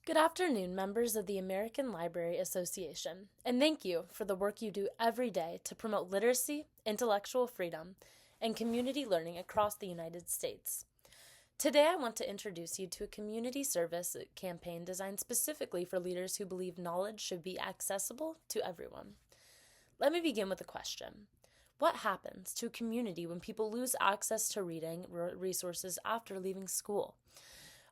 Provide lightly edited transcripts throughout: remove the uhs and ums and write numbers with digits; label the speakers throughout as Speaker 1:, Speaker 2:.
Speaker 1: Good afternoon, members of the American Library Association, and thank you for the work you do every day to promote literacy, intellectual freedom, and community learning across the United States. Today, I want to introduce you to a community service campaign designed specifically for leaders who believe knowledge should be accessible to everyone. Let me begin with a question. What happens to a community when people lose access to reading resources after leaving school?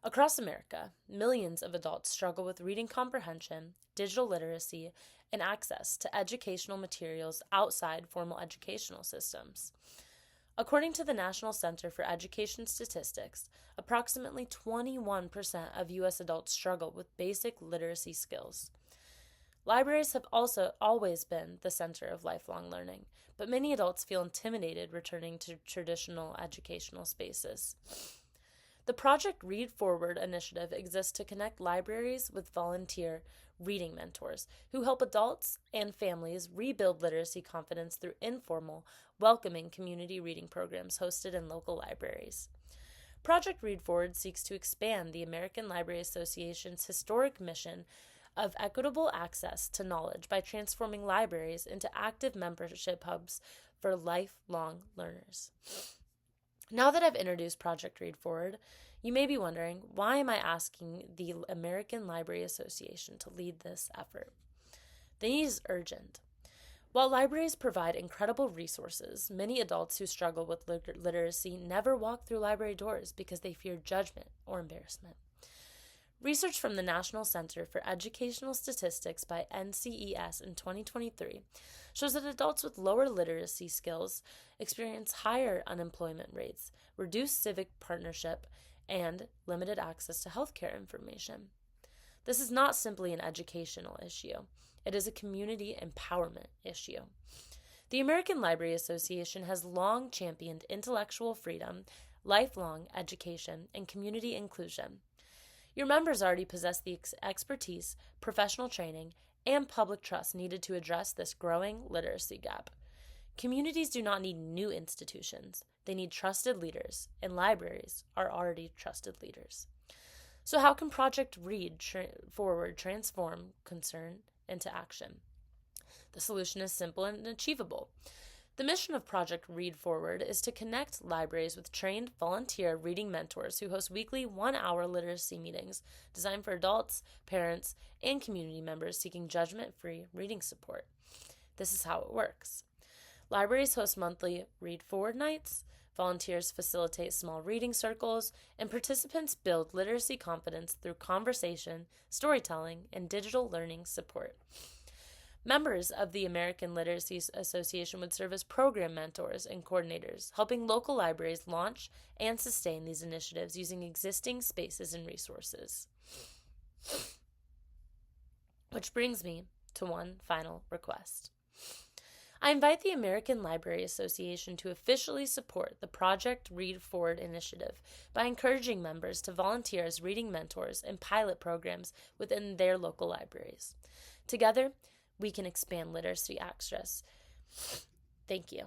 Speaker 1: Across America, millions of adults struggle with reading comprehension, digital literacy, and access to educational materials outside formal educational systems. According to the National Center for Education Statistics, approximately 21% of U.S. adults struggle with basic literacy skills. Libraries have also always been the center of lifelong learning, but many adults feel intimidated returning to traditional educational spaces. The Project Read Forward initiative exists to connect libraries with volunteer reading mentors who help adults and families rebuild literacy confidence through informal, welcoming community reading programs hosted in local libraries. Project Read Forward seeks to expand the American Library Association's historic mission of equitable access to knowledge by transforming libraries into active membership hubs for lifelong learners. Now that I've introduced Project Read Forward, you may be wondering, why am I asking the American Library Association to lead this effort? The need is urgent. While libraries provide incredible resources, many adults who struggle with literacy never walk through library doors because they fear judgment or embarrassment. Research from the National Center for Educational Statistics by NCES in 2023 shows that adults with lower literacy skills experience higher unemployment rates, reduced civic partnership, and limited access to healthcare information. This is not simply an educational issue. It is a community empowerment issue. The American Library Association has long championed intellectual freedom, lifelong education, and community inclusion. Your members already possess the expertise, professional training, and public trust needed to address this growing literacy gap. Communities do not need new institutions. They need trusted leaders, and libraries are already trusted leaders. So how can Project Read Forward transform concern into action? The solution is simple and achievable. The mission of Project Read Forward is to connect libraries with trained volunteer reading mentors who host weekly 1-hour literacy meetings designed for adults, parents, and community members seeking judgment-free reading support. This is how it works. Libraries host monthly Read Forward nights, volunteers facilitate small reading circles, and participants build literacy confidence through conversation, storytelling, and digital learning support. Members of the American Literacy Association would serve as program mentors and coordinators, helping local libraries launch and sustain these initiatives using existing spaces and resources. Which brings me to one final request. I invite the American Library Association to officially support the Project Read Forward initiative by encouraging members to volunteer as reading mentors in pilot programs within their local libraries. Together, we can expand literacy access. Thank you.